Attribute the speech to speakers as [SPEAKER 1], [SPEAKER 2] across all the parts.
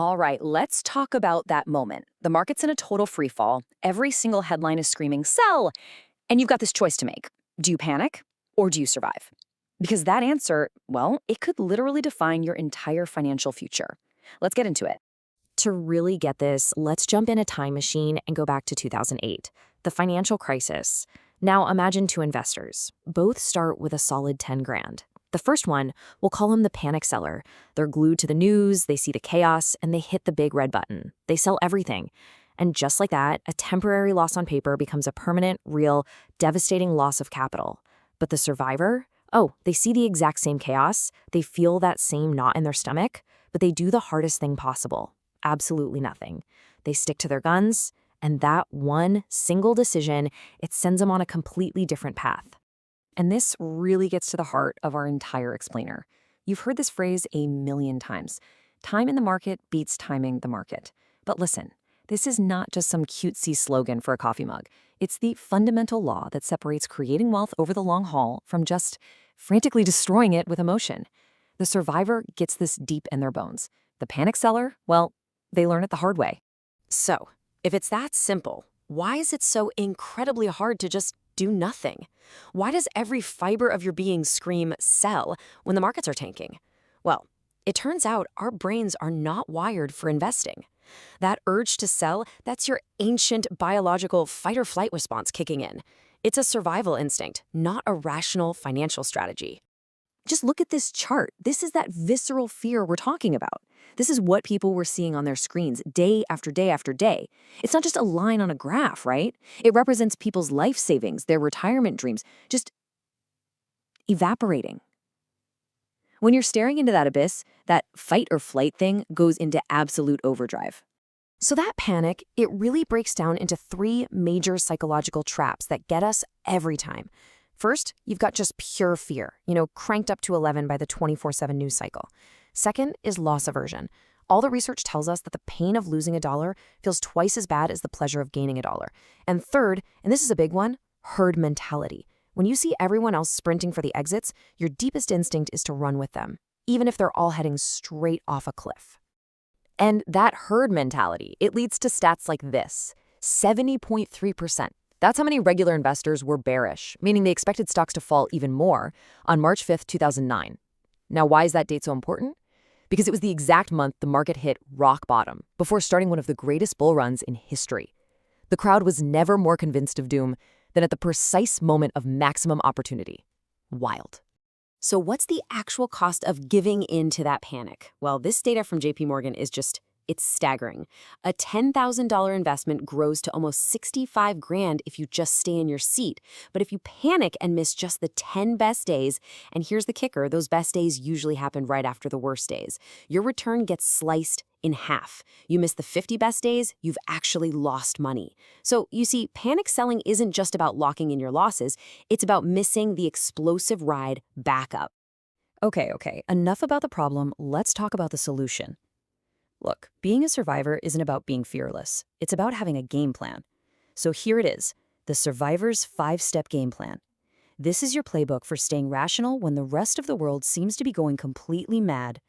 [SPEAKER 1] All right, let's talk about that moment. The market's in a total free fall. Every single headline is screaming, sell! And you've got this choice to make. Do you panic or do you survive? Because that answer, well, it could literally define your entire financial future. Let's get into it.
[SPEAKER 2] To really get this, let's jump in a time machine and go back to 2008, the financial crisis. Now imagine two investors. Both start with a solid 10 grand. The first one, we'll call him the panic seller. They're glued to the news, they see the chaos, and they hit the big red button. They sell everything. And just like that, a temporary loss on paper becomes a permanent, real, devastating loss of capital. But the survivor? Oh, they see the exact same chaos, they feel that same knot in their stomach, but they do the hardest thing possible. Absolutely nothing. They stick to their guns, and that one single decision, it sends them on a completely different path.
[SPEAKER 1] And this really gets to the heart of our entire explainer. You've heard this phrase a million times. Time in the market beats timing the market. But listen, this is not just some cutesy slogan for a coffee mug. It's the fundamental law that separates creating wealth over the long haul from just frantically destroying it with emotion. The survivor gets this deep in their bones. The panic seller, well, they learn it the hard way.
[SPEAKER 2] So, if it's that simple, why is it so incredibly hard to just do nothing? Why does every fiber of your being scream sell when the markets are tanking? Well, it turns out our brains are not wired for investing. That urge to sell, that's your ancient biological fight or flight response kicking in. It's a survival instinct, not a rational financial strategy.
[SPEAKER 1] Just look at this chart. This is that visceral fear we're talking about. This is what people were seeing on their screens day after day after day. It's not just a line on a graph, right? It represents people's life savings, their retirement dreams, just evaporating. When you're staring into that abyss, that fight or flight thing goes into absolute overdrive.
[SPEAKER 2] So that panic, it really breaks down into three major psychological traps that get us every time. First, you've got just pure fear, cranked up to 11 by the 24/7 news cycle. Second is loss aversion. All the research tells us that the pain of losing a dollar feels twice as bad as the pleasure of gaining a dollar. And third, and this is a big one, herd mentality. When you see everyone else sprinting for the exits, your deepest instinct is to run with them, even if they're all heading straight off a cliff.
[SPEAKER 1] And that herd mentality, it leads to stats like this: 70.3%. That's how many regular investors were bearish, meaning they expected stocks to fall even more, on March 5th, 2009. Now, why is that date so important? Because it was the exact month the market hit rock bottom, before starting one of the greatest bull runs in history. The crowd was never more convinced of doom than at the precise moment of maximum opportunity. Wild.
[SPEAKER 2] So what's the actual cost of giving in to that panic? Well, this data from JP Morgan is it's staggering. A $10,000 investment grows to almost 65 grand if you just stay in your seat. But if you panic and miss just the 10 best days, and here's the kicker, those best days usually happen right after the worst days, your return gets sliced in half. You miss the 50 best days, you've actually lost money. So you see, panic selling isn't just about locking in your losses, it's about missing the explosive ride back up.
[SPEAKER 1] Okay, enough about the problem, let's talk about the solution. Look, being a survivor isn't about being fearless. It's about having a game plan. So here it is, the Survivor's 5-step game plan. This is your playbook for staying rational when the rest of the world seems to be going completely mad.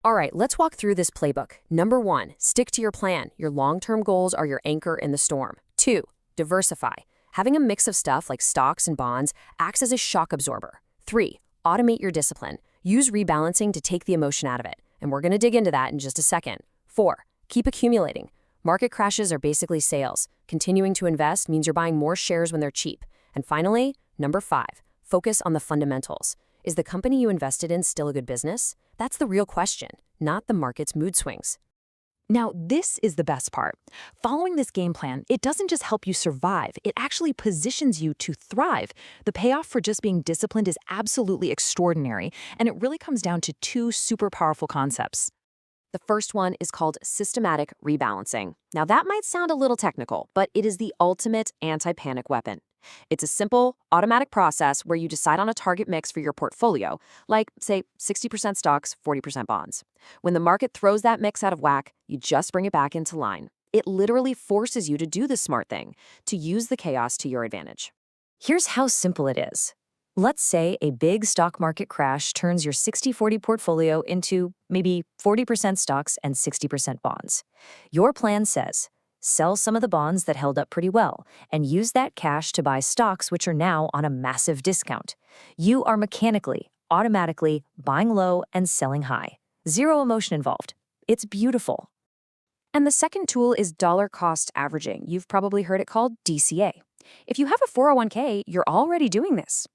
[SPEAKER 2] All right, let's walk through this playbook. Number 1, stick to your plan. Your long-term goals are your anchor in the storm. 2, diversify. Having a mix of stuff like stocks and bonds acts as a shock absorber. 3, automate your discipline. Use rebalancing to take the emotion out of it. And we're going to dig into that in just a second. 4, keep accumulating. Market crashes are basically sales. Continuing to invest means you're buying more shares when they're cheap. And finally, number 5, focus on the fundamentals. Is the company you invested in still a good business? That's the real question, not the market's mood swings.
[SPEAKER 1] Now, this is the best part. Following this game plan, it doesn't just help you survive, it actually positions you to thrive. The payoff for just being disciplined is absolutely extraordinary, and it really comes down to two super powerful concepts.
[SPEAKER 2] The first one is called systematic rebalancing. Now that might sound a little technical, but it is the ultimate anti-panic weapon. It's a simple, automatic process where you decide on a target mix for your portfolio, like, say, 60% stocks, 40% bonds. When the market throws that mix out of whack, you just bring it back into line. It literally forces you to do the smart thing, to use the chaos to your advantage. Here's how simple it is. Let's say a big stock market crash turns your 60-40 portfolio into maybe 40% stocks and 60% bonds. Your plan says, sell some of the bonds that held up pretty well and use that cash to buy stocks which are now on a massive discount. You are mechanically, automatically buying low and selling high. Zero emotion involved. It's beautiful. And the second tool is dollar cost averaging. You've probably heard it called DCA. If you have a 401k, you're already doing this.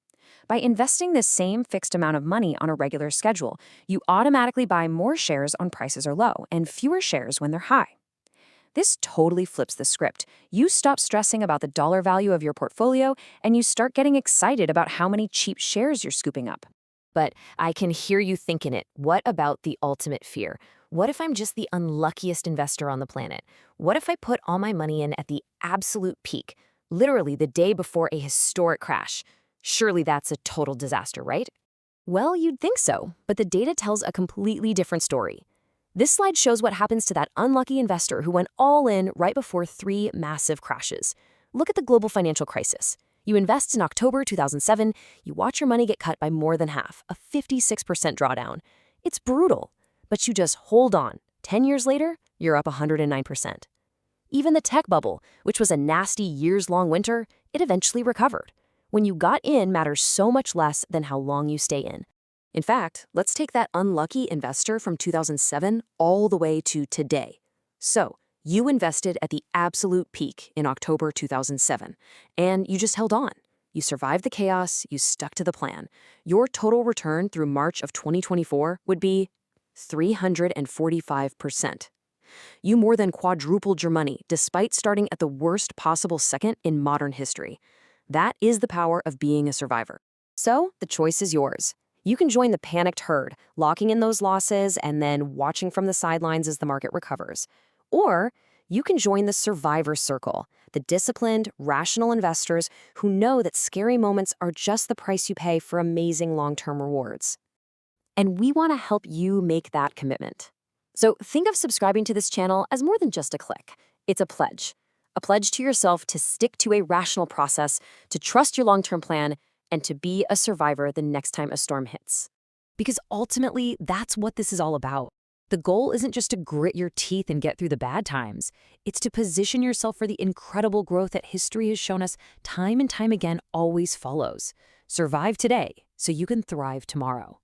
[SPEAKER 2] By investing the same fixed amount of money on a regular schedule, you automatically buy more shares when prices are low and fewer shares when they're high. This totally flips the script. You stop stressing about the dollar value of your portfolio and you start getting excited about how many cheap shares you're scooping up.
[SPEAKER 1] But I can hear you thinking it. What about the ultimate fear? What if I'm just the unluckiest investor on the planet? What if I put all my money in at the absolute peak, literally the day before a historic crash? Surely that's a total disaster, right? Well, you'd think so, but the data tells a completely different story. This slide shows what happens to that unlucky investor who went all in right before 3 massive crashes. Look at the global financial crisis. You invest in October 2007, you watch your money get cut by more than half, a 56% drawdown. It's brutal, but you just hold on. 10 years later, you're up 109%. Even the tech bubble, which was a nasty years-long winter, it eventually recovered. When you got in matters so much less than how long you stay in. In fact, let's take that unlucky investor from 2007 all the way to today. So, you invested at the absolute peak in October 2007, and you just held on. You survived the chaos, you stuck to the plan. Your total return through March of 2024 would be 345%. You more than quadrupled your money despite starting at the worst possible second in modern history. That is the power of being a survivor. So, the choice is yours. You can join the panicked herd, locking in those losses and then watching from the sidelines as the market recovers. Or you can join the survivor circle, the disciplined, rational investors who know that scary moments are just the price you pay for amazing long-term rewards. And we want to help you make that commitment. So think of subscribing to this channel as more than just a click. It's a pledge to yourself to stick to a rational process, to trust your long-term plan, and to be a survivor the next time a storm hits. Because ultimately, that's what this is all about. The goal isn't just to grit your teeth and get through the bad times. It's to position yourself for the incredible growth that history has shown us time and time again always follows. Survive today so you can thrive tomorrow.